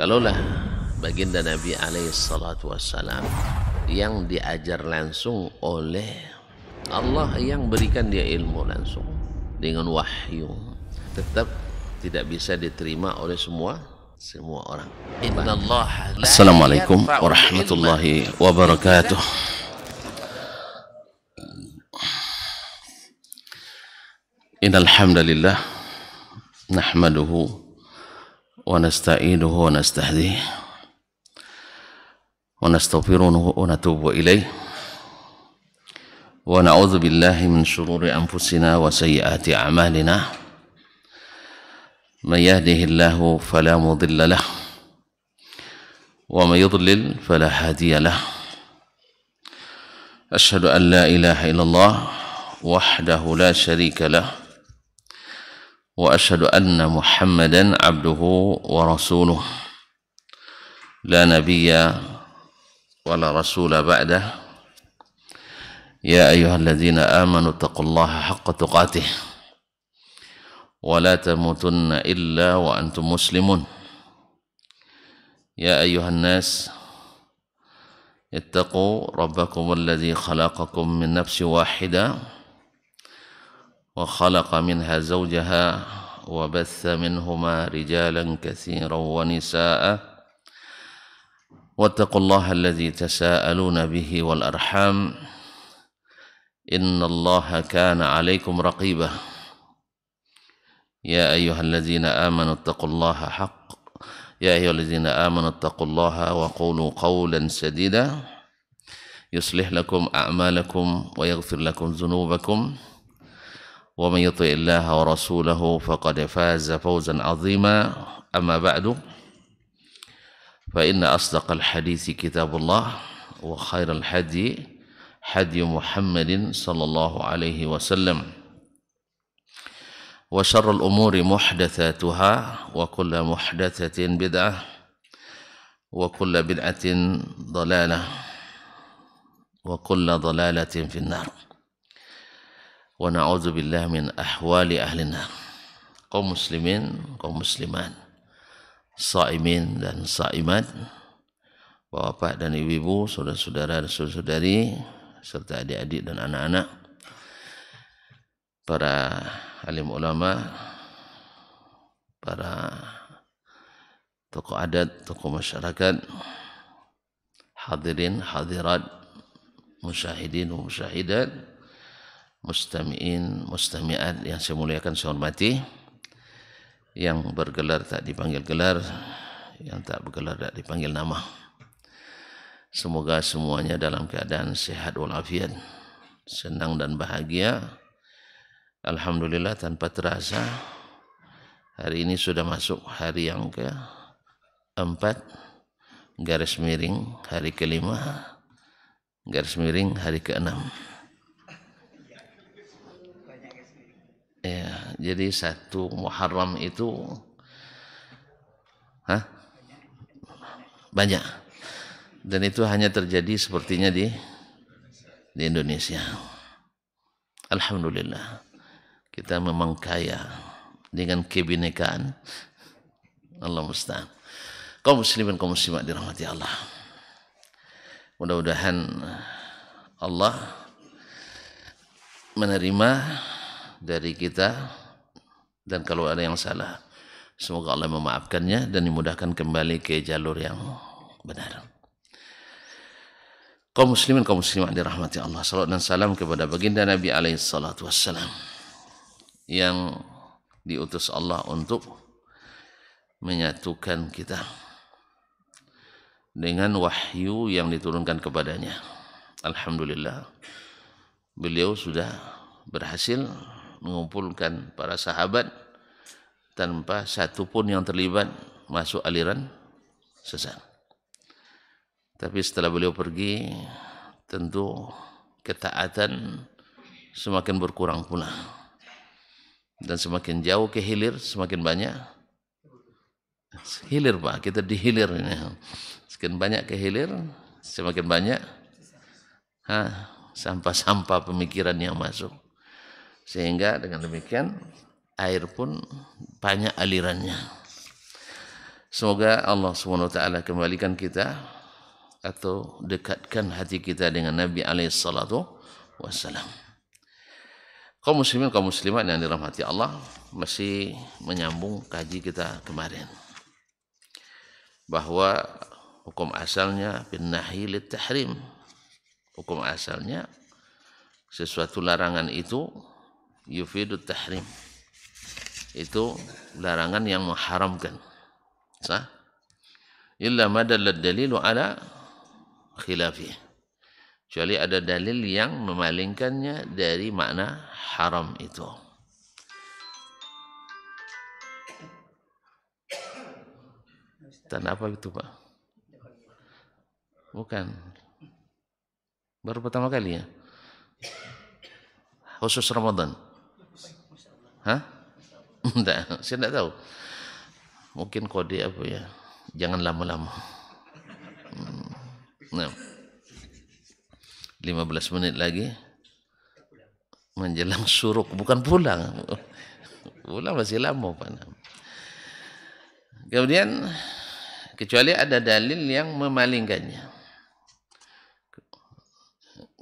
Kalaulah baginda Nabi alaihi salatu wassalam yang diajar langsung oleh Allah, yang berikan dia ilmu langsung dengan wahyu, tetap tidak bisa diterima oleh semua orang. Assalamualaikum warahmatullahi wabarakatuh. Innal hamdalillah nahmaduhu wa nasta'inuhu wa nastahdihi wa nastaghfiruhu wa natubu ilaih wa na'udzu billahi min shururi anfusina wa sayyiati a'malina. May yahdihillahu fala mudilla lahu wa may yudlil fala hadiya lahu. Asyhadu an la ilaha illallah wahdahu la syarika lahu wa asyhadu anna Muhammadan abduhu wa rasuluh la nabiyya wa la rasula ba'dah. Ya ayyuhalladzina amanu taqullaha haqqa tuqatih wa la tamutunna illa wa antum muslimun. Ya ayyuhan nas ittaqu rabbakum alladzi khalaqakum min nafsin wahidah wa khalaqa minha zawjaha wa batha minhuma rijalan katsiran wa nisaa'a wattaqullaha alladzi tasaaluna bihi wal arham innallaha kana 'alaikum raqiba. Ya ayyuhalladzina amanu taqullaha wa qulu qawlan sadida yuslih lakum a'malakum wa yaghfir lakum dhunubakum wa man yuti'illaha wa rasulahu faqad faza fawzan 'azima. Amma ba'du, fa inna asdaqal hadithi kitabullah wa khairal hadi hadi Muhammadin sallallahu alaihi wasallam wa syarrul umuri muhdatsatuha wa kullu muhdatsatin bid'ah wa kullu bid'atin dhalalah wa kullu dhalalatin finnar. Wa na'udzu billahi min ahwali ahli nar. Kaum muslimin, kaum muslimat, shaimin dan shaimat, bapak dan ibu-ibu, saudara-saudara dan saudari, serta adik-adik dan anak-anak, para alim ulama, para tokoh adat, tokoh masyarakat, hadirin, hadirat, musyahidin, musyahidat, mustami'in, mustami'at yang saya muliakan, saya hormati, yang bergelar tak dipanggil gelar, yang tak bergelar tak dipanggil nama. Semoga semuanya dalam keadaan sehat walafiat, senang dan bahagia. Alhamdulillah, tanpa terasa hari ini sudah masuk hari yang ke-4 garis miring hari ke-5 garis miring hari ke-6. Ya, jadi 1 Muharram itu banyak, dan itu hanya terjadi sepertinya di Indonesia. Alhamdulillah, kita memang kaya dengan kebinekaan. Allah musta'an. Kaum muslimin, kaum muslimat dirahmati Allah, mudah-mudahan Allah menerima dari kita, dan kalau ada yang salah semoga Allah memaafkannya dan dimudahkan kembali ke jalur yang benar. Kaum muslimin, kaum muslimat dirahmati Allah, salawat dan salam kepada baginda Nabi alaihi salatu wassalam yang diutus Allah untuk menyatukan kita dengan wahyu yang diturunkan kepadanya. Alhamdulillah, beliau sudah berhasil mengumpulkan para sahabat tanpa satu pun yang terlibat masuk aliran sesat. Tapi setelah beliau pergi, tentu ketaatan semakin berkurang pula, dan semakin jauh ke hilir semakin banyak hilir, Pak, kita di hilir ini. Semakin banyak ke hilir semakin banyak sampah-sampah pemikiran yang masuk, sehingga dengan demikian air pun banyak alirannya. Semoga Allah SWT kembalikan kita atau dekatkan hati kita dengan Nabi SAW. Kaum muslimin, kaum muslimat yang dirahmati Allah, masih menyambung kaji kita kemarin bahwa hukum asalnya bin nahyi lit tahrim. Hukum asalnya sesuatu larangan itu yufidut tahrim. Itu larangan yang mengharamkan. Sah? Illa ma dalal dalilu ala khilafih. Kecuali ada dalil yang memalingkannya dari makna haram itu. Tanda apa itu, Pak? Bukan. Baru pertama kali ya? Khusus Ramadan? Hah? Enggak, saya enggak tahu. Mungkin kode apa ya? Jangan lama-lama. Nah, 15 menit lagi menjelang syuruk, bukan pulang. Pulang masih lama, Pak. Kemudian kecuali ada dalil yang memalingkannya.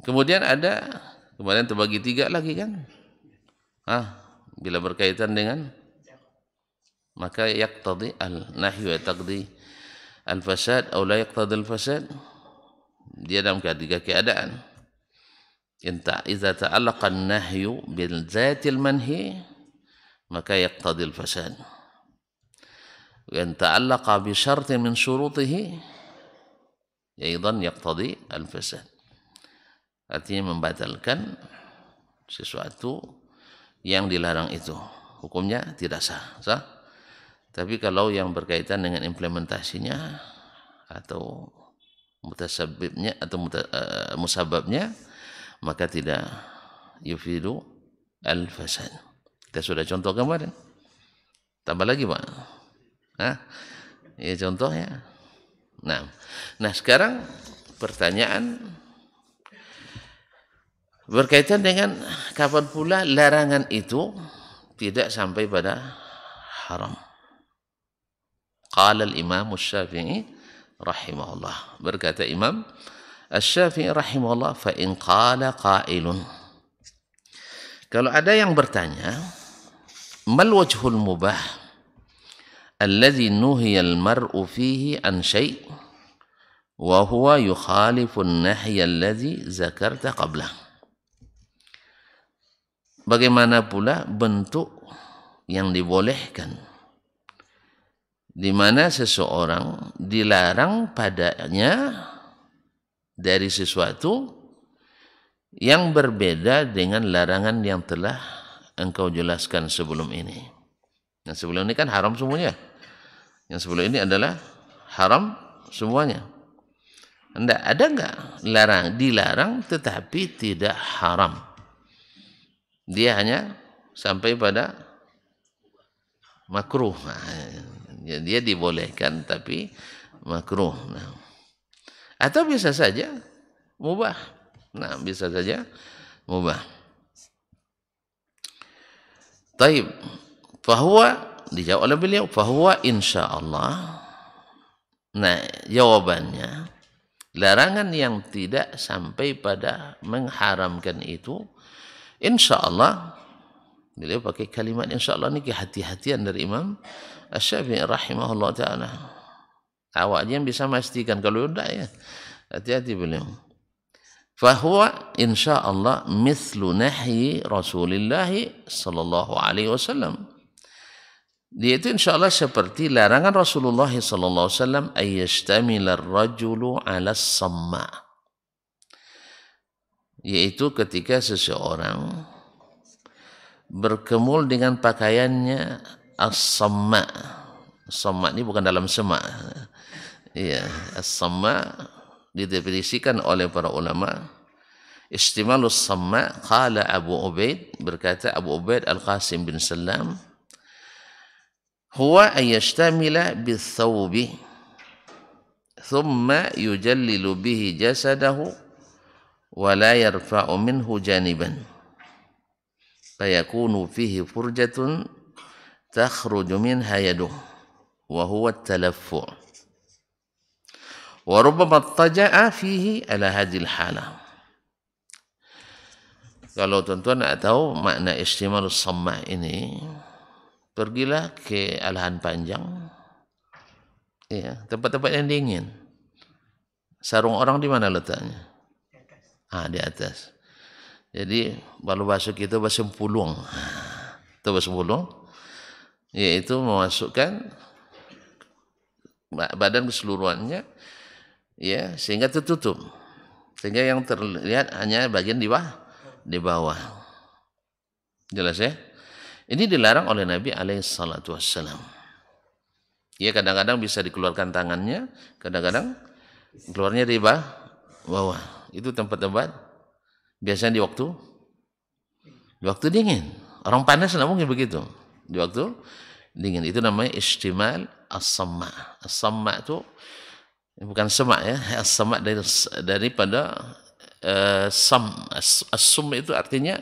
Kemudian ada, kemarin terbagi 3 lagi kan? Bila berkaitan dengan maka yaqtadi al-nahyu wa taqdi al-fasad atau la yaqtadi al-fasad. Dia dalam 3 keadaan. Idza ta'allaqa an-nahyu bil zatil manhi maka yaqtadi al-fasad. Wa in ta'allaqa bi syartin min syurutihi aidan yaqtadi al-fasad. Artinya membatalkan sesuatu yang dilarang itu. Hukumnya tidak sah. Sah? Tapi kalau yang berkaitan dengan implementasinya atau mutasabibnya atau musababnya, maka tidak yufidu al-fasad. Kita sudah contoh kemarin. Tambah lagi, Pak. Ya contohnya. Nah sekarang pertanyaan berkaitan dengan kapan pula larangan itu tidak sampai pada haram. Qala al-Imam Asy-Syafi'i rahimahullah. Berkata Imam Asy-Syafi'i rahimahullah, fa in qala qailun. Kalau ada yang bertanya, mal wajhul mubah alladhi nuhiya al-mar'u fihi an syai' wa huwa yukhalifu an-nahya alladhi zakarta qablah. Bagaimana pula bentuk yang dibolehkan di mana seseorang dilarang padanya dari sesuatu yang berbeda dengan larangan yang telah engkau jelaskan sebelum ini. Yang sebelum ini kan haram semuanya. Yang sebelum ini adalah haram semuanya. Ada enggak dilarang tetapi tidak haram? Dia hanya sampai pada makruh. Dia dibolehkan tapi makruh. Atau bisa saja mubah. Bisa saja mubah. Taib. Fahuwa, dijawab oleh beliau, fahuwa insyaallah. Jawabannya, larangan yang tidak sampai pada mengharamkan itu, insyaallah. Beliau pakai kalimat insyaallah ini kehati-hatian dari Imam Asy-Syafi'i rahimahullah ta'ala. Awaknya yang bisa memastikan, kalau tidak ya hati-hati beliau. Fahuwa insyaallah mithlu nahyi Rasulullah sallallahu alaihi wasallam. Dia itu insyaallah seperti larangan Rasulullah sallallahu alaihi wasallam ayyashtamila ar-rajulu 'ala as-samma. Yaitu ketika seseorang berkemul dengan pakaiannya as-samma. As-samma ini bukan dalam semak. Iya, as-samma didefinisikan oleh para ulama. Istimalus samma, qala Abu Ubaid, berkata Abu Ubaid Al-Qasim bin Salam, huwa ayyashtamila bil-thawbi thumma yujallilu bihi jasadahu wa la yarfa'u minhu janiban fayakunu fihi furjatun takhruju minha yaduh. wa huwa at-talaffu' wa rubbama taja'a fihi ala hadhil halah. Kalau tuan-tuan nak tahu makna istimalus samma' ini, pergilah ke Alahan Panjang, ya, tempat-tempat yang dingin. Sarung orang di mana letaknya? Di atas. Jadi kalau bahasa kita bahasa pulung. Itu bahasa pulung, yaitu memasukkan badan keseluruhannya, ya, sehingga tertutup, sehingga yang terlihat hanya bagian di bawah. Jelas ya? Ini dilarang oleh Nabi alaihissalatu wassalam. Ya, kadang-kadang bisa dikeluarkan tangannya, kadang-kadang keluarnya di bawah. Itu tempat-tempat biasanya di waktu dingin. Orang panas tidak mungkin begitu. Di waktu dingin itu namanya istimal as-samma'. As-samma' itu bukan semak ya, as-samma' daripada as-sum itu artinya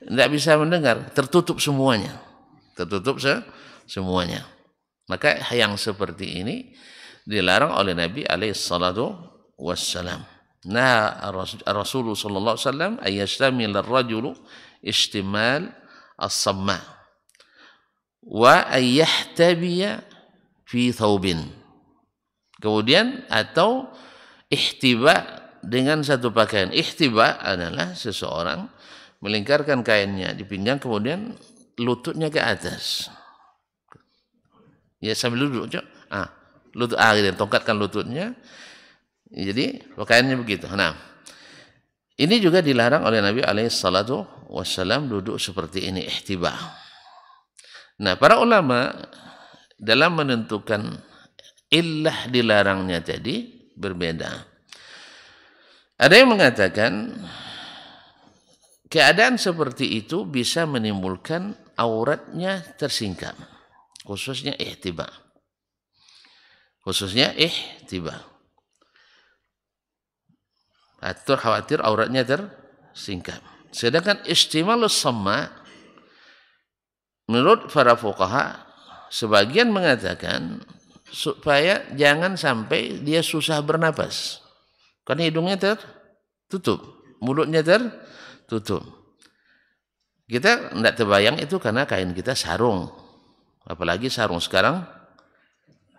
tidak bisa mendengar, tertutup semuanya. Maka yang seperti ini dilarang oleh Nabi alaihissalatu wassalam. Nah, Rasulullah sallallahu alaihi wasallam ayyastamil ar-rajulu istimal as-samma' wa ayyahtabiya fi thawbin. Kemudian atau ihtiba dengan satu pakaian. Ihtiba adalah seseorang melingkarkan kainnya di pinggang, kemudian lututnya ke atas. Ya, sambil duduk, Cok. Lutut gitu, tongkatkan lututnya. Jadi pakaiannya begitu. Nah, ini juga dilarang oleh Nabi alaihissalatu wassalam, duduk seperti ini, ihtiba. Nah, para ulama dalam menentukan illah dilarangnya tadi berbeda. Ada yang mengatakan keadaan seperti itu bisa menimbulkan auratnya tersingkap, khususnya ihtiba. Atau khawatir auratnya tersingkap. Sedangkan istimalus samma' menurut para fuqaha, sebagian mengatakan supaya jangan sampai dia susah bernapas. Karena hidungnya tertutup, mulutnya tertutup. Kita tidak terbayang itu karena kain kita sarung. Apalagi sarung sekarang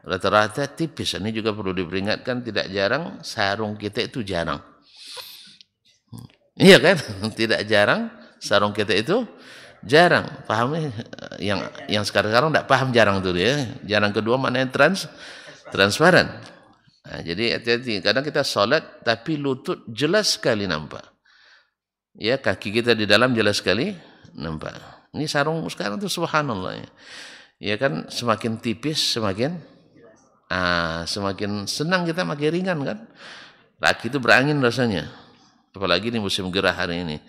rata-rata tipis. Ini juga perlu diperingatkan, tidak jarang sarung kita itu jarang. Iya kan? Tidak jarang sarung kita itu jarang. Pahamnya yang sekarang tidak paham jarang tuh ya. Jarang kedua maknanya transparan. Nah, jadi hati-hati. Kadang kita sholat tapi lutut jelas sekali nampak. Ya, kaki kita di dalam jelas sekali nampak. Ini sarung sekarang tuh subhanallah. Ya kan, semakin tipis semakin senang kita, makin ringan kan. Kaki itu berangin rasanya. Apalagi ini musim gerah hari ini.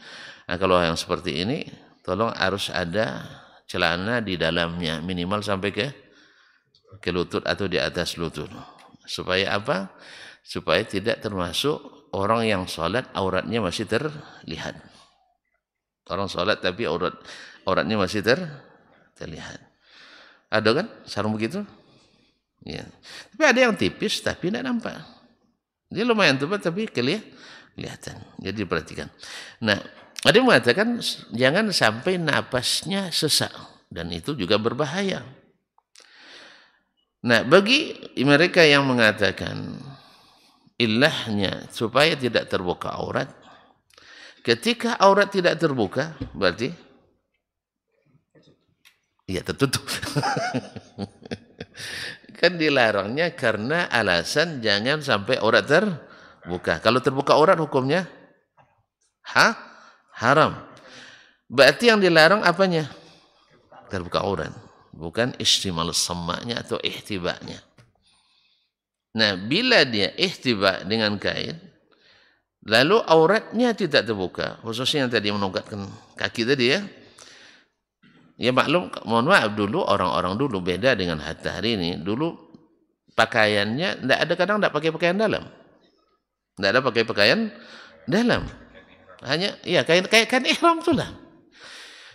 Nah, kalau yang seperti ini, tolong harus ada celana di dalamnya, minimal sampai ke lutut atau di atas lutut. Supaya apa? Supaya tidak termasuk orang yang sholat auratnya masih terlihat. Orang sholat tapi auratnya masih terlihat. Ada kan sarung begitu? Ya. Tapi ada yang tipis tapi tidak nampak. Dia lumayan tebal tapi kelihatan. Jadi diperhatikan. Nah, ada yang mengatakan jangan sampai napasnya sesak, dan itu juga berbahaya. Nah, bagi mereka yang mengatakan ilahnya supaya tidak terbuka aurat, ketika aurat tidak terbuka berarti ya tertutup. Kan dilarangnya karena alasan jangan sampai aurat terbuka. Kalau terbuka aurat hukumnya haram. Berarti yang dilarang apanya? Terbuka aurat, bukan istimal sama'nya atau ihtiba'nya. Nah, bila dia ihtiba dengan kain, lalu auratnya tidak terbuka, khususnya yang tadi menongkatkan kaki tadi ya. Ya maklum, mohon maaf, dulu orang-orang dulu beda dengan hari ini. Dulu pakaiannya kadang tidak pakai pakaian dalam. Tidak ada pakai pakaian dalam. Hanya kain ihram itulah.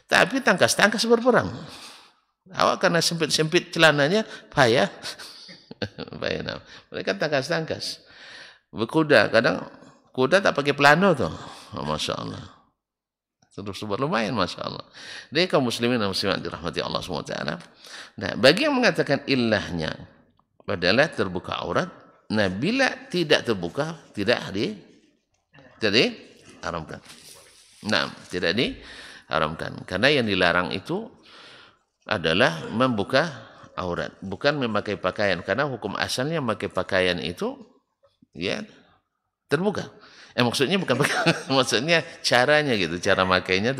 Tapi tangkas berperang. Awak karena sempit-sempit celananya payah. Payah. Mereka tangkas-tangkas. Berkuda, kadang kuda tak pakai pelana tuh. Oh, Masya Allah. Terus lumayan Masya Allah. Dia kaum muslimin dan muslimat dirahmati Allah SWT. Nah, bagi yang mengatakan ilahnya adalah terbuka aurat, nah bila tidak terbuka, tidak diharamkan. Nah, tidak diharamkan. Karena yang dilarang itu adalah membuka aurat, bukan memakai pakaian. Karena hukum asalnya memakai pakaian itu ya terbuka. Maksudnya bukan maksudnya caranya gitu, cara makainya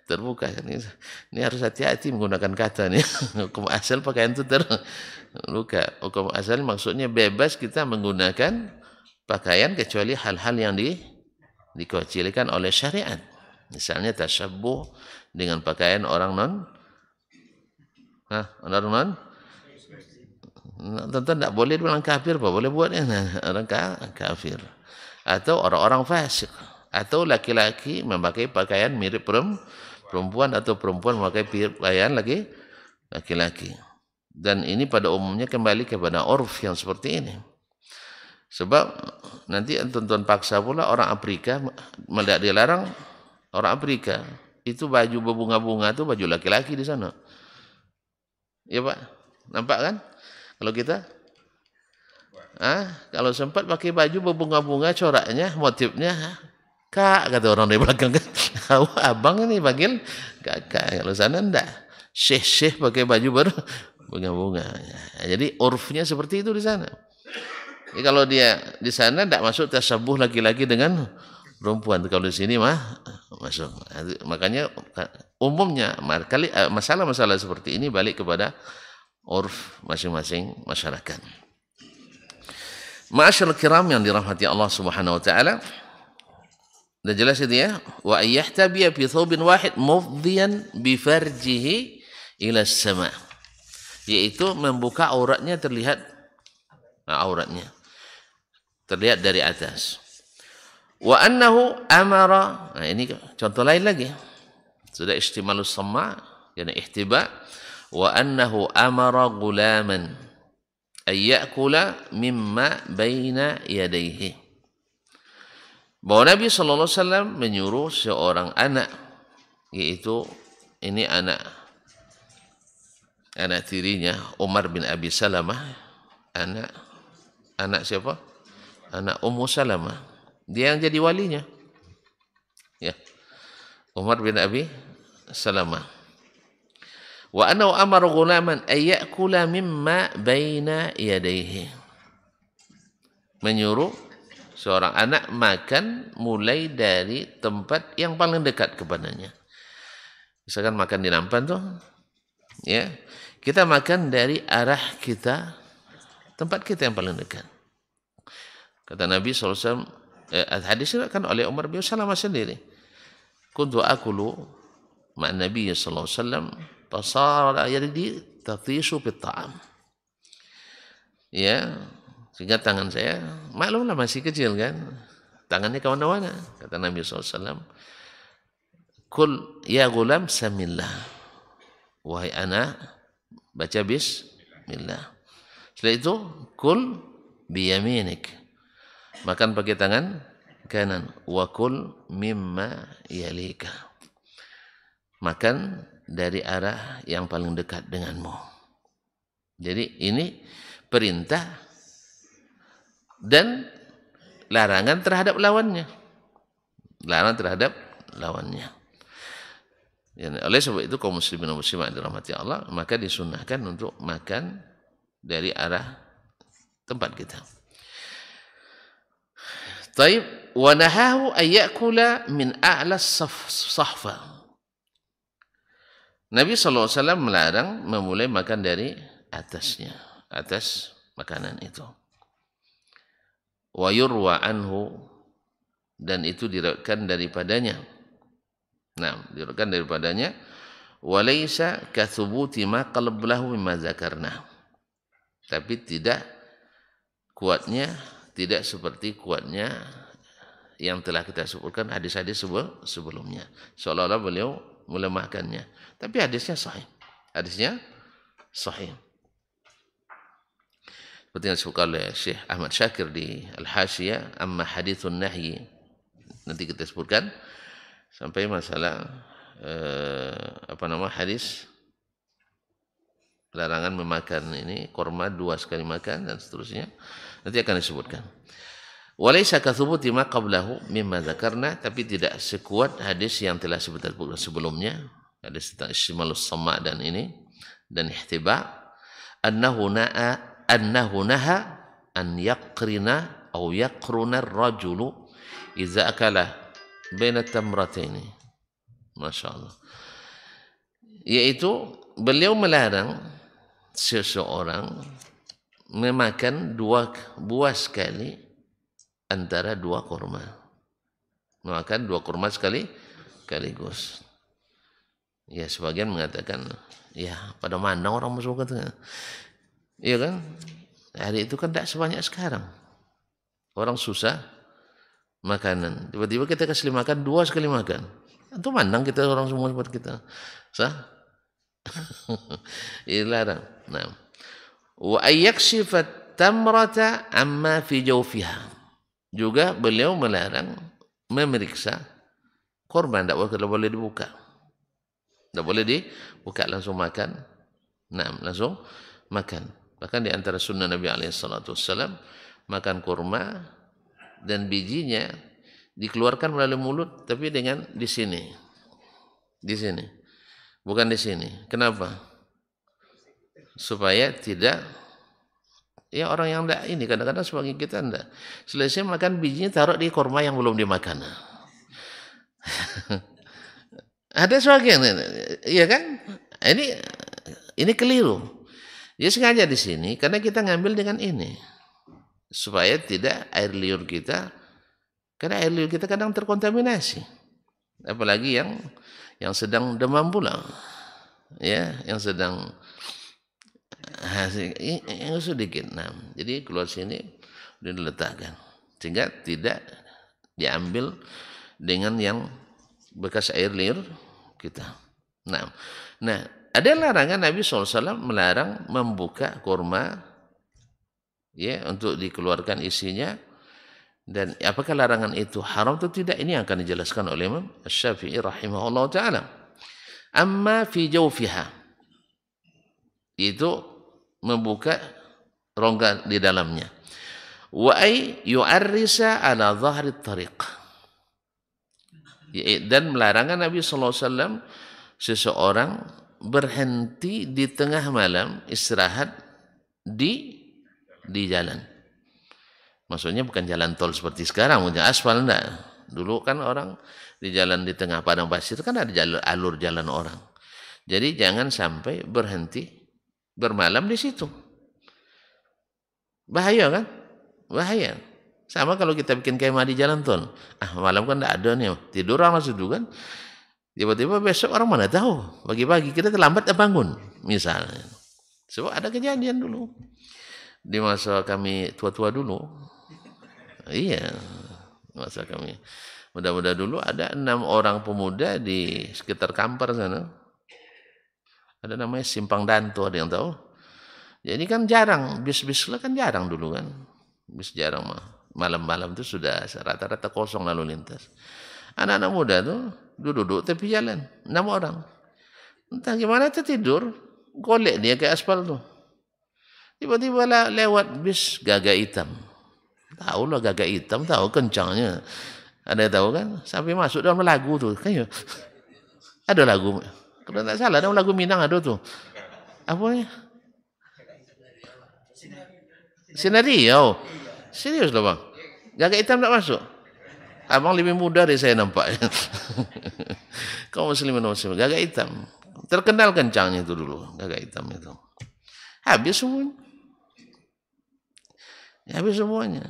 terbuka. Ini harus hati-hati menggunakan kata nih. Hukum asal pakaian itu terbuka. Hukum asal maksudnya bebas kita menggunakan pakaian kecuali hal-hal yang dikecualikan oleh syariat. Misalnya tasyabbuh dengan pakaian orang non tentu tidak boleh bilang kafir, apa boleh buatnya orang kafir atau orang-orang fasik atau laki-laki memakai pakaian mirip perempuan atau perempuan memakai pakaian laki-laki. Dan ini pada umumnya kembali kepada urf yang seperti ini. Sebab nanti tuan-tuan paksa pula orang Afrika melihat dilarang orang Afrika itu baju berbunga-bunga itu baju laki-laki di sana. Ya Pak, nampak kan? Kalau kita, kalau sempat pakai baju berbunga-bunga coraknya, motifnya, kak kata orang di belakang kan, abang ini panggil kakak. Kalau sana enggak, syekh pakai baju berbunga-bunga. Jadi urfnya seperti itu di sana. Jadi kalau dia di sana enggak masuk tasabuh laki-laki dengan perempuan. Kalau di sini masuk. Makanya umumnya masalah-masalah seperti ini balik kepada urf masing-masing masyarakat. Ma'asyiral kiram yang dirahmati Allah Subhanahu wa taala. Dan jelas itu ya, wa ayyahtabiya fi thawbin wahid mufdiyan bi farjihi ila sama. Yaitu membuka auratnya terlihat terlihat dari atas. Wa annahu amara, nah ini contoh lain lagi. Sudah istimalus sama, yani ihtiba. Wa annahu amara gulaman ay ya'kula mimma baina yadayhi. Bahwa Nabi sallallahu alaihi wasallam menyuruh seorang anak, yaitu ini anak tirinya Umar bin Abi Salamah, anak siapa? Anak Ummu Salamah. Dia yang jadi walinya. Ya. Umar bin Abi Salamah. Wa annahu amara ghulaman ay ya'kula mimma baina yadayhi. Menyuruh seorang anak makan mulai dari tempat yang paling dekat kepadanya. Misalkan makan di nampan tuh, ya. Kita makan dari arah kita, tempat kita yang paling dekat. Kata Nabi SAW, hadis ini kan oleh Umar bin Salamah sendiri. Kuntu akulu ma'an Nabi SAW, fasara yadi tatishu bitta'am. Ya, sehingga tangan saya, maklumlah masih kecil kan, tangannya ke mana-mana. Kata Nabi SAW, kul ya gulam samillah. Wahai anak, baca bismillah. Setelah itu, kul biyaminik. Makan pakai tangan kanan. Wa kul mimma yalika. Makan dari arah yang paling dekat denganmu. Jadi ini perintah dan larangan terhadap lawannya. Larangan terhadap lawannya. Ya, oleh sebab itu kaum muslimin dan muslimat dirahmati Allah, maka disunnahkan untuk makan dari arah tempat kita. Taib wa nahahu ay ya'kula min a'la sahfa. Nabi SAW melarang memulai makan dari atasnya, atas makanan itu. Wa yurwa anhu, dan itu diriwayatkan daripadanya. Nah, diriwayatkan daripadanya. Wa laysa kathubuti ma qalablahu mimma zakarna. Tapi tidak kuatnya, tidak seperti kuatnya yang telah kita sebutkan hadis-hadis sebelumnya. Seolah-olah beliau melemahkannya. Tapi hadisnya sahih. Hadisnya sahih. Seperti yang disebutkan oleh Syekh Ahmad Syakir di Al-Hasyiyah, amma hadithun nahyi. Nanti kita sebutkan sampai masalah hadis larangan memakan ini korma 2 sekali makan dan seterusnya. Nanti akan disebutkan. Walaysa kathubuti ma qablahu mimma dzakarna, tapi tidak sekuat hadis yang telah disebutkan sebelumnya, hadis tentang istimalus sama' dan ini dan ihtiba, annahu naha an yaqrina aw yaqruna ar-rajulu idza akala baina tamrataini. Masyaallah. Yaitu beliau melarang seseorang memakan 2 buah sekali antara 2 kurma. Memakan 2 kurma sekaligus. Ya, sebagian mengatakan, ya pada mana orang masuk katanya. Iya kan? Hari itu kan tidak sebanyak sekarang. Orang susah makanan. Tiba-tiba kita kasih makan 2 sekali makan. Itu mandang kita orang semua buat kita. Sah? Dilarang. Nah. Wa ayyakshifa tamrata amma fi jawfiha. Juga beliau melarang memeriksa korban, tidak boleh dibuka. Tidak boleh dibuka, langsung makan. Nah, langsung makan. Bahkan di antara sunnah Nabi SAW, makan kurma dan bijinya dikeluarkan melalui mulut, tapi dengan di sini. Di sini. Bukan di sini. Kenapa? Supaya tidak, ya orang yang tidak ini, kadang-kadang sebagai kita tidak. Selesai makan bijinya, taruh di kurma yang belum dimakan. Ada sebagian, iya kan? Ini keliru. Dia sengaja di sini karena kita ngambil dengan ini supaya tidak air liur kita, karena air liur kita kadang terkontaminasi, apalagi yang sedang demam pula, ya, yang sedang yang sedikit. Nah, jadi keluar sini diletakkan sehingga tidak diambil dengan yang bekas air liur kita. Nah, ada larangan Nabi SAW melarang membuka kurma, ya, untuk dikeluarkan isinya. Dan apakah larangan itu haram atau tidak? Ini akan dijelaskan oleh Imam Asy-Syafi'i rahimahullah ta'ala. Amma fi jawfiha, itu membuka rongga di dalamnya. Wa ay yu'arrisa ala dhahri tariq. Dan melarangan Nabi SAW seseorang berhenti di tengah malam istirahat di jalan. Maksudnya bukan jalan tol seperti sekarang, punya aspal enggak. Dulu kan orang di jalan di tengah padang pasir kan ada alur jalan orang. Jadi jangan sampai berhenti bermalam di situ. Bahaya kan? Bahaya. Sama kalau kita bikin kemah di jalan tol. Malam kan enggak ada nih. Tidur orang situ kan. Tiba-tiba besok orang mana tahu. Pagi-pagi kita terlambat bangun misalnya. Sebab ada kejadian dulu. Di masa kami tua-tua dulu. Iya. Masa kami muda-muda dulu ada 6 orang pemuda di sekitar Kampar sana. Ada namanya Simpang Danto, ada yang tahu? Jadi kan jarang, bis-bis kan jarang dulu kan. Bis jarang mah. Malam-malam itu sudah rata-rata kosong lalu lintas. Anak-anak muda tuh duduk tepi jalan, 6 orang. Entah gimana tertidur, golek dia ke aspal tuh. Tiba-tiba lewat bis gagak hitam. Tahu lah gagak hitam, tahu kencangnya. Ada yang tahu kan? Sampai masuk dalam lagu tuh. Kayaknya ada lagu. Kalau tak salah ada lagu Minang ada tuh. Apa ya? Sinario. Serius loh bang. Gagak hitam tak masuk. Abang lebih muda dari saya nampak. Kau muslim. Gagak hitam. Terkenal kencangnya itu dulu. Gagak hitam itu. Habis semuanya. Habis semuanya.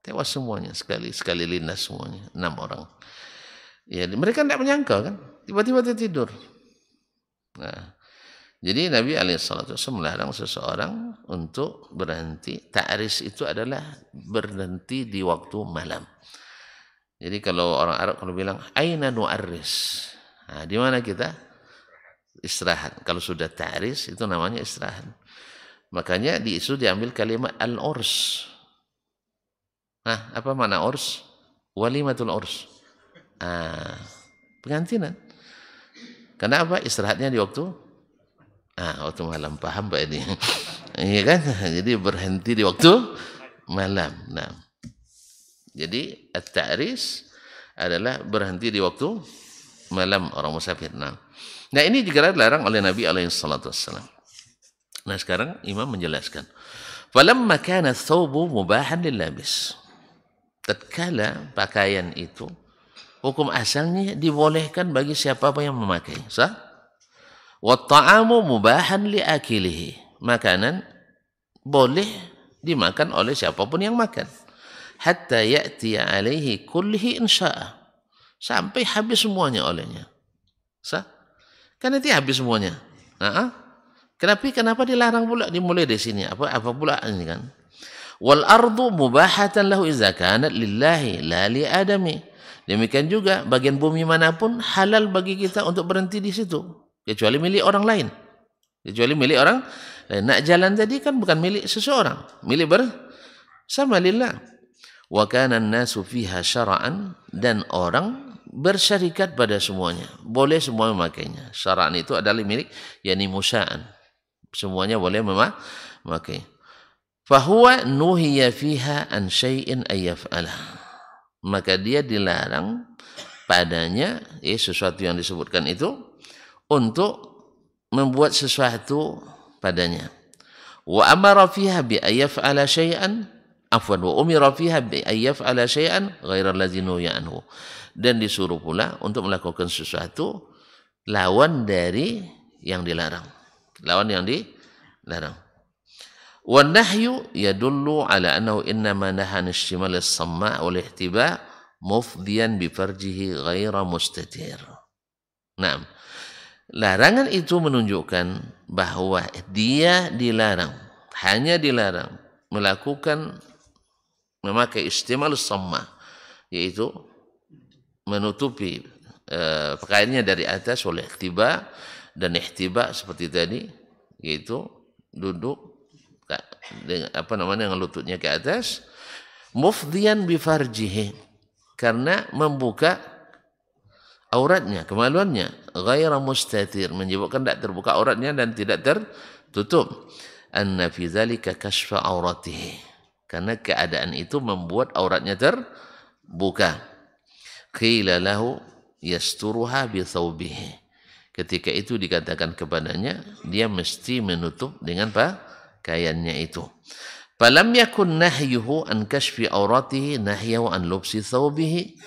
Tewas semuanya. Sekali lindas semuanya. 6 orang. Ya, mereka tidak menyangka kan. Tiba-tiba dia tidur. Nah, jadi Nabi SAW melarang seseorang untuk berhenti. Ta'ris itu adalah berhenti di waktu malam. Jadi kalau orang Arab kalau bilang aina nu'arris, nah, di mana kita istirahat. Kalau sudah ta'ris itu namanya istirahat. Makanya di isu diambil kalimat al-urs. Nah, apa makna urs? Walimatul urs. Pengantinan. Karena apa? Istirahatnya di waktu waktu malam. Paham Pak ini? Iya kan? Jadi berhenti di waktu malam. Nah, jadi at-ta'ris adalah berhenti di waktu malam orang musafir. Nah ini juga dilarang oleh Nabi alaihissalatu wassalam. Nah sekarang Imam menjelaskan. Falamma kana thawbu mubahan lil-labis. Tatkala pakaian itu hukum asalnya dibolehkan bagi siapa yang memakai. Sah? Wa ta'amu mubahan li'akilihi. Makanan boleh dimakan oleh siapapun yang makan. Hatta ya'ti alaihi kullihi insya'a. Sampai habis semuanya olehnya. Sah? Kan nanti habis semuanya. Kenapa dilarang pula dimulai dari sini? Apa pula ini kan? Wal ardu mubahatan lahu idza kanat lillahi la li adami. Demikian juga bagian bumi manapun halal bagi kita untuk berhenti di situ, kecuali milik orang lain. Kecuali milik orang lain. Nak jalan tadi kan bukan milik seseorang, milik bersama lillah. Wa kana an-nasu fiha syara'an, dan orang bersyarikat pada semuanya. Boleh semua memakainya. Syara'an itu adalah milik yakni musa'an. Semuanya boleh memakai. Fahuwa nuhiya fiha an syai'in ayyaf'alah. Maka dia dilarang padanya sesuatu yang disebutkan itu untuk membuat sesuatu padanya. Wa amara fiha bi ayyaf'ala syai'an wa umira fiha bi ayyaf'ala syai'an ghairal ladzi nuhiya anhu. Dan disuruh pula untuk melakukan sesuatu lawan dari yang dilarang. Lawan yang dilarang. Wan nahyu yadullu ala annahu innama nahana istimal as-samma' wal ihtiba' mufdiyan bi farjihi ghaira mustatir. Nah, larangan itu menunjukkan bahwa dia dilarang, hanya dilarang memakai istimal as-samma', yaitu menutupi pakaiannya dari atas oleh ihtiba, dan ihtiba seperti tadi yaitu duduk dengan lututnya ke atas, mufdiyan bi farjihi, karena membuka auratnya, kemaluannya, ghaira mustatir, menyebabkan tidak terbuka auratnya dan tidak tertutup. Anna fi dzalika kashfa auratihi, karena keadaan itu membuat auratnya terbuka. Qila lahu yasturuha bi thawbihi. Ketika itu dikatakan kepadanya, dia mesti menutup dengan pakaiannya itu. Falam yakun nahyuhu an kashfi auratihi nahyahu an lubsi thawbihi.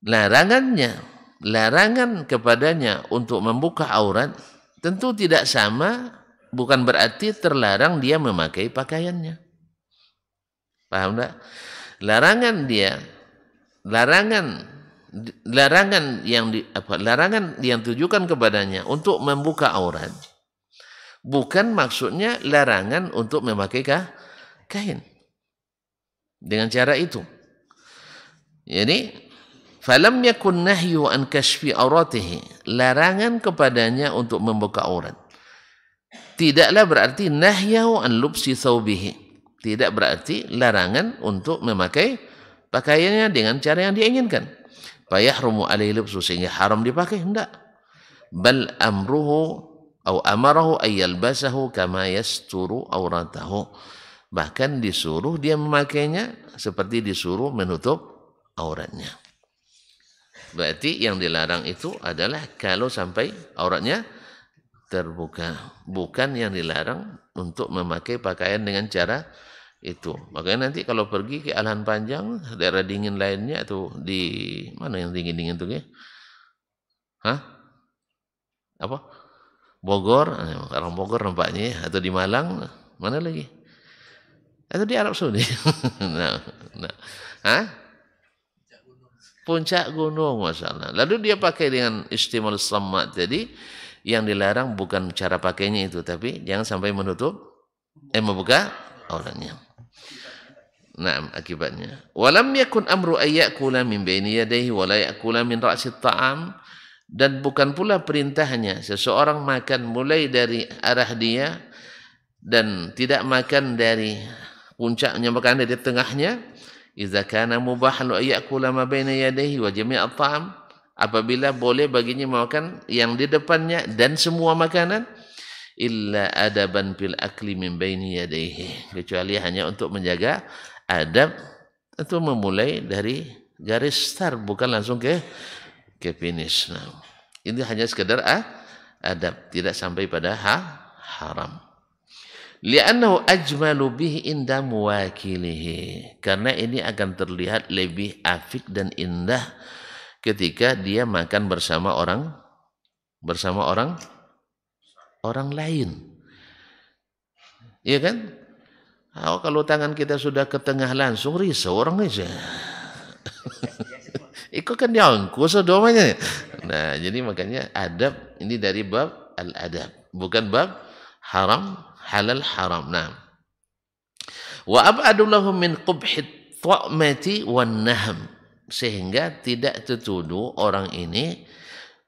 Larangan kepadanya untuk membuka aurat tentu tidak sama, bukan berarti terlarang dia memakai pakaiannya. Paham tak? Larangan yang ditujukan kepadanya untuk membuka aurat bukan maksudnya larangan untuk memakai kain dengan cara itu. Jadi falam yakun nahyu an kashfi auratihi, larangan kepadanya untuk membuka aurat tidaklah berarti nahyahu an lubsi thawbihi, tidak berarti larangan untuk memakai pakaiannya dengan cara yang dia inginkan. Fayahrumu alaihi lubsu, sehingga haram dipakai, hendak. Bal amarahu ayyalbasahu kama yasturu auratahu. Bahkan disuruh dia memakainya seperti disuruh menutup auratnya. Berarti yang dilarang itu adalah kalau sampai auratnya terbuka, bukan yang dilarang untuk memakai pakaian dengan cara itu. Makanya nanti kalau pergi ke Alahan Panjang, daerah dingin lainnya, atau di mana yang dingin-dingin tuh ya? Apa? Bogor, orang Bogor nampaknya, atau di Malang, mana lagi? Atau di Arab Saudi. Puncak gunung, masalah. Lalu dia pakai dengan istimal samma tadi, yang dilarang bukan cara pakainya itu, tapi jangan sampai membuka auratnya. Nah, akibatnya. Walam yakun amru ayyakula min baini yadayhi wa la yakula min ra'si ta'am. Dan bukan pula perintahnya seseorang makan mulai dari arah dia dan tidak makan dari puncaknya, makan dari tengahnya. Idza kana mubahan an ya'kula ma baina yadayhi wa jami' at-ta'am, apabila boleh baginya makan yang di depannya dan semua makanan, illa adaban fil akli min baini yadayhi, kecuali hanya untuk menjaga adab itu memulai dari garis start, bukan langsung ke finish. Nah, ini hanya sekedar adab, tidak sampai pada haram. Li'annahu ajmalu bihi inda muwakilihi, karena ini akan terlihat lebih afik dan indah ketika dia makan bersama orang lain. Iya kan? Oh, kalau tangan kita sudah ke tengah langsung risau orang aja. Itu kan diangku sedomanya. Nah, jadi makanya adab ini dari bab al-adab, bukan bab haram, halal haram. Nah, wa ab'adu lahum min qubhit ta'mati wan nahm, sehingga tidak tertuduh orang ini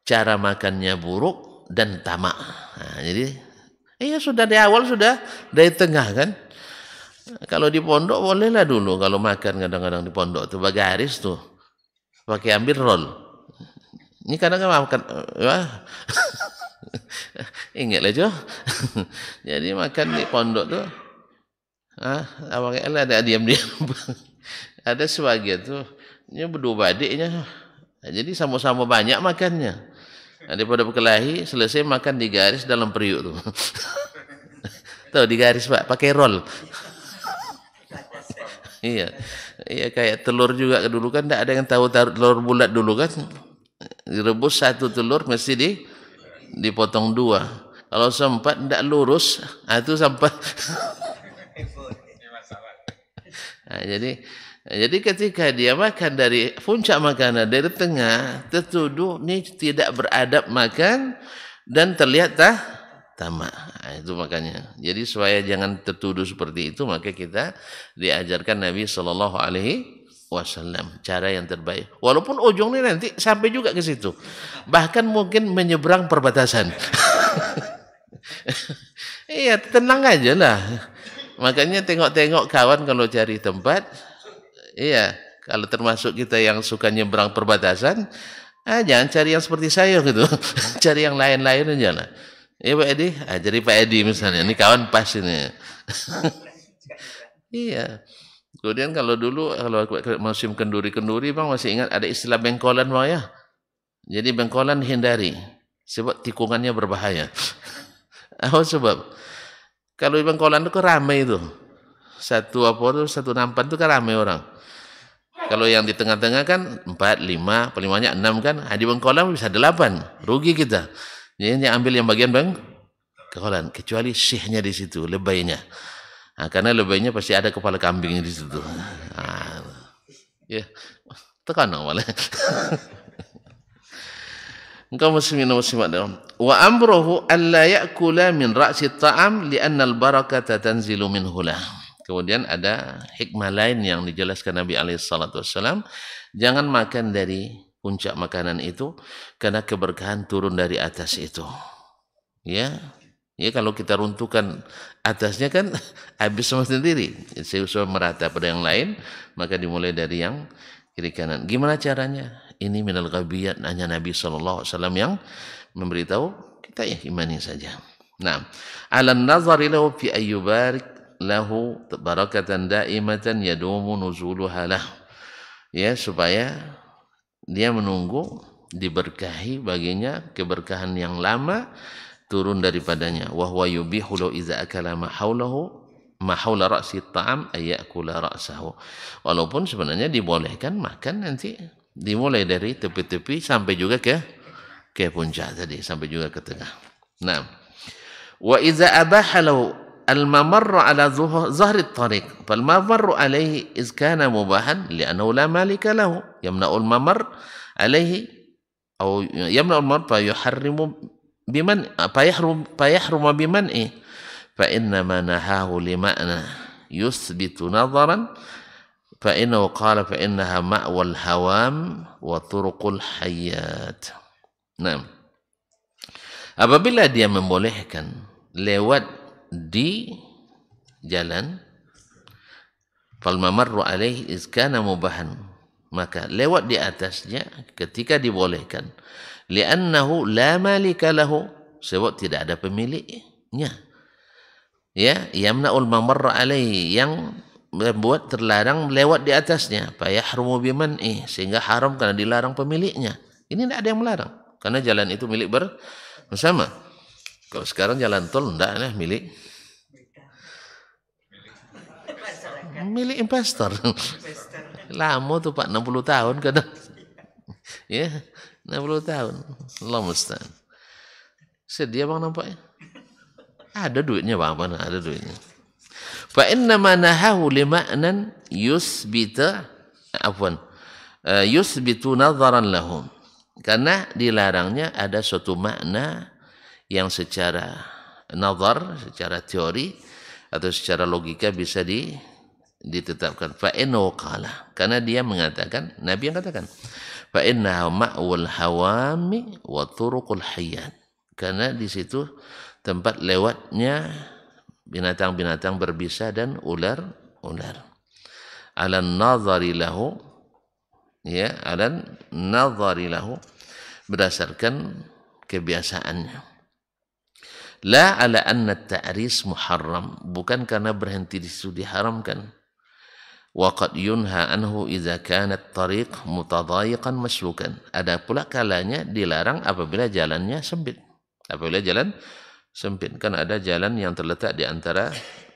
cara makannya buruk dan tamak. Nah, jadi sudah di awal, sudah dari tengah kan. Kalau di pondok bolehlah dulu kalau makan, kadang-kadang di pondok tuh bagaris tuh pakai ambil roll. Ini kadang makan ingatlah Jo. Jadi makan di pondok tuh ada diam-diam. Ada sebagian tuh ini berdua adiknya. Jadi sama-sama banyak makannya. Daripada berkelahi, selesai makan di garis dalam periuk tuh. Tahu di garis Pak, pakai roll. Iya kayak telur juga dulu kan, tidak ada yang tahu telur bulat dulu kan. Direbus satu telur mesti dipotong dua. Kalau sempat tidak lurus, itu sampai. Nah, jadi ketika dia makan dari puncak makanan dari tengah, tertuduh ini tidak beradab makan dan terlihat tamak. Nah, itu makanya. Jadi supaya jangan tertuduh seperti itu, maka kita diajarkan Nabi Shallallahu Alaihi Wasallam cara yang terbaik. Walaupun ujungnya nanti sampai juga ke situ, bahkan mungkin menyeberang perbatasan. Iya, tenang aja lah. Makanya tengok-tengok kawan kalau cari tempat. Iya, kalau termasuk kita yang suka nyeberang perbatasan, jangan cari yang seperti saya gitu. Cari yang lain-lain aja lah. Iya Pak Edi, jadi Pak Edi misalnya, ini kawan pas ini. Iya. Kemudian kalau dulu, kalau musim kenduri-kenduri Bang masih ingat ada istilah bengkolan Bang ya. Jadi bengkolan hindari, sebab tikungannya berbahaya. Apa sebab? Kalau bengkolan itu ramai itu. Satu nampan itu kan ramai orang. Kalau yang di tengah-tengah kan 4, 5, paling banyak 6 kan. Di bengkolan bisa 8, rugi kita. Jadi yang ambil yang bagian bengkolan, kecuali syikhnya di situ, lebaynya. Karena lebaynya pasti ada kepala kambing di situ. Ya, tekan malah. Engkau muslimin wa muslimat dalam. Wa amruhu alla ya'kula min ra'si at-ta'am li'anna al-barakata tanzilu minhu lah. Kemudian ada hikmah lain yang dijelaskan Nabi SAW, jangan makan dari puncak makanan itu karena keberkahan turun dari atas itu. Ya kalau kita runtuhkan atasnya kan habis semua sendiri. Sesuai merata pada yang lain, maka dimulai dari yang kiri kanan. Gimana caranya? Ini minal ghabiyat, hanya Nabi SAW yang memberitahu, kita ya imani saja. Nah, alan nazari lahu fi ayyubarik lahu barakatan daimatan yadumu nuzuluha lah. Ya, supaya dia menunggu diberkahi baginya keberkahan yang lama turun daripadanya. Wa huwa yubihu law iza akala ma haula ra'si ta'am ayakula ra'sahu. Walaupun sebenarnya dibolehkan makan nanti dimulai dari tepi-tepi sampai juga ke puncak tadi, sampai juga ke tengah. Nah, wa iza abaha lahu al-mamarru ala zahri at-tariq fal mamarru alayhi iz kana mubahan li'annahu la malika lahu yamna'u al-mamar alayhi aw yamna'u al-mamar fa yuharrimu biman fa yahrumu biman'i fa inna ma nahahu lima'na yuthbitu nadaran fa innahu qala fa innaha ma'wal hawam wa turuqul hayat. Nah, apabila dia membolehkan lewat di jalan, fal mamarru alaihi iz kana mubahan, maka lewat di atasnya ketika dibolehkan, li'annahu la malika lahu, sebab tidak ada pemiliknya. Ya, yamna'ul mamarra alaihi, yang membuat terlarang lewat di atasnya, fa yahrumu biman'i, sehingga haram karena dilarang pemiliknya. Ini tidak ada yang melarang karena jalan itu milik bersama. Kalau sekarang jalan tol enggak milik investor. Lama tuh Pak, 60 tahun kadang. Ya, 60 tahun. Allah musta'an. Sedia Bang nampaknya. Ada duitnya Bang, mana ada duitnya. Fa inna ma nahahu lima'nan yusbitu nadharan lahum. Karena dilarangnya ada suatu makna yang secara nazar, secara teori atau secara logika bisa ditetapkan. Fa innahu qala, karena dia mengatakan, Nabi yang katakan, fa innahu ma'wal hawami wa turuqul hayyan, karena di situ tempat lewatnya binatang-binatang berbisa dan ular-ular. Alan nazari lahu, ya, alan nazari lahu, berdasarkan kebiasaannya. La ala anna ta'ris muharram, bukan karena berhenti di situ diharamkan. Wa qad yunha anhu idza kanat tariq mutadhayiqan maslukan. Ada pula kalanya dilarang apabila jalannya sempit. Apabila jalan sempit, kan ada jalan yang terletak di antara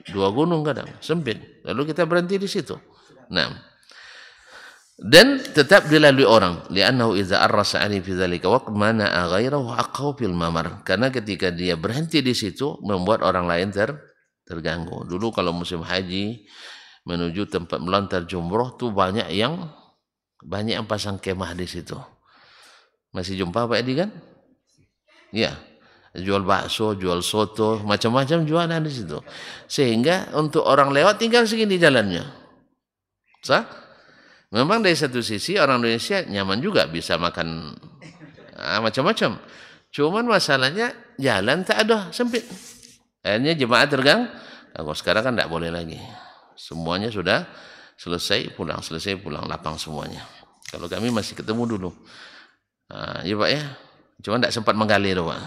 dua gunung kadang sempit, lalu kita berhenti di situ. Nah, dan tetap dilalui orang, li'annahu idza arrasa ali fi dzalika waqt mana'a ghairahu aqaw fil mamar, karena ketika dia berhenti di situ membuat orang lain terganggu. Dulu kalau musim haji menuju tempat melontar jumroh tuh banyak yang pasang kemah di situ. Masih jumpa Pak Edi kan? Ya, jual bakso, jual soto, macam-macam jualan di situ. Sehingga untuk orang lewat tinggal segini jalannya. Sah? Memang dari satu sisi orang Indonesia nyaman juga, bisa makan macam-macam. Cuman masalahnya jalan tak ada, sempit. Akhirnya jemaah terganggu. Sekarang kan tidak boleh lagi. Semuanya sudah selesai pulang, lapang semuanya. Kalau kami masih ketemu dulu. Ya Pak ya. Cuma tidak sempat menggali tu Pak.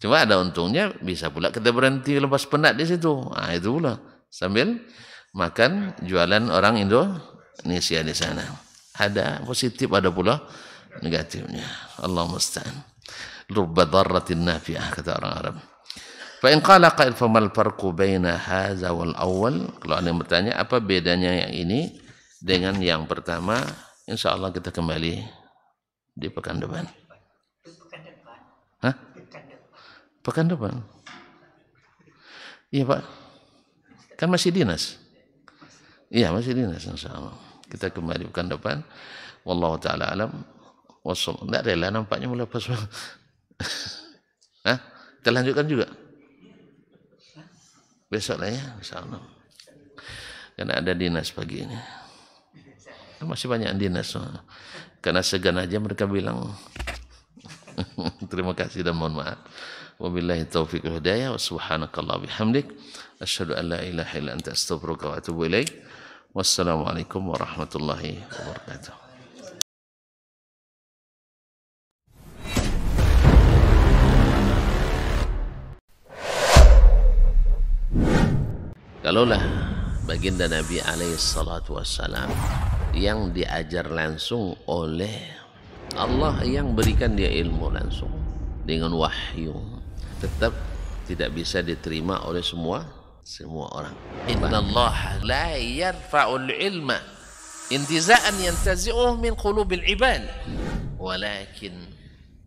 Cuma ada untungnya bisa pula kita berhenti lepas penat di situ. Itu pula sambil makan jualan orang Indonesia di sana. Ada positif, ada pula negatifnya. Allah musta'an. Rubba dharratin nafi'ah, kata orang Arab. Fa in qala qail famal farqu baina hadza wal awwal, kalau ada yang bertanya apa bedanya yang ini dengan yang pertama, insyaallah kita kembali di pekan depan. Hah? Pekan depan? Iya Pak. Kan masih dinas. Iya masih dinas insyaallah. Kita kembali pekan depan. Wallahu taala alam. Wassallallahu. Enggak rela nampaknya mulai pas. Hah? Kita lanjutkan juga. Besok lah ya insyaallah. Karena ada dinas pagi ini. Masih banyak dinas. Karena segan aja mereka bilang. Terima kasih dan mohon maaf. Wabillahi taufiq wal hidayah wa subhanakallah bihamdik asyhadu an la ilaha illa anta astaghfiruka wa atubu ilaik. Wassalamualaikum warahmatullahi wabarakatuh. Kalaulah baginda Nabi alaihi salatu wassalam yang diajar langsung oleh Allah, yang berikan dia ilmu langsung dengan wahyu, tetap tidak bisa diterima oleh semua orang. Innallaha la yarfa'ul ilma intiza'an yantazi'uhu min qulubil ibad, walakin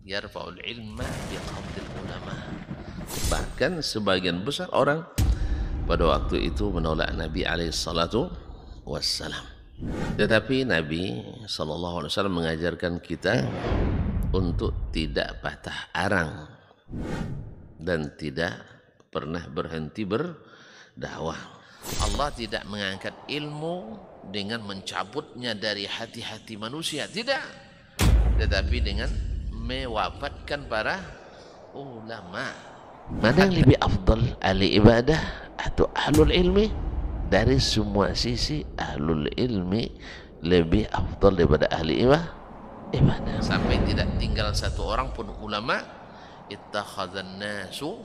yarfa'ul ilma biqabdil ulama. Bahkan sebagian besar orang pada waktu itu menolak Nabi alaihi salatu wassalam. Tetapi Nabi sallallahu alaihi wasallam mengajarkan kita untuk tidak patah arang dan tidak pernah berhenti berdakwah. Allah tidak mengangkat ilmu dengan mencabutnya dari hati-hati manusia, tidak, tetapi dengan mewafatkan para ulama. Mana yang lebih afdal, ahli ibadah atau ahlul ilmi? Dari semua sisi ahlul ilmi lebih afdal daripada ahli ibadah. Sampai tidak tinggal satu orang pun ulama. Ittakhadhan nasu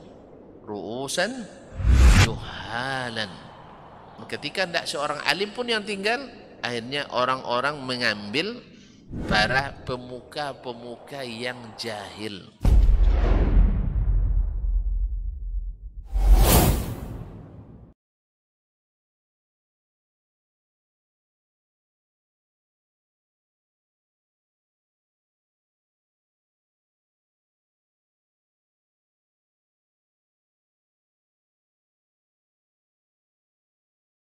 ru'usan juhalan. Ketika tidak seorang alim pun yang tinggal, akhirnya orang-orang mengambil para pemuka-pemuka yang jahil.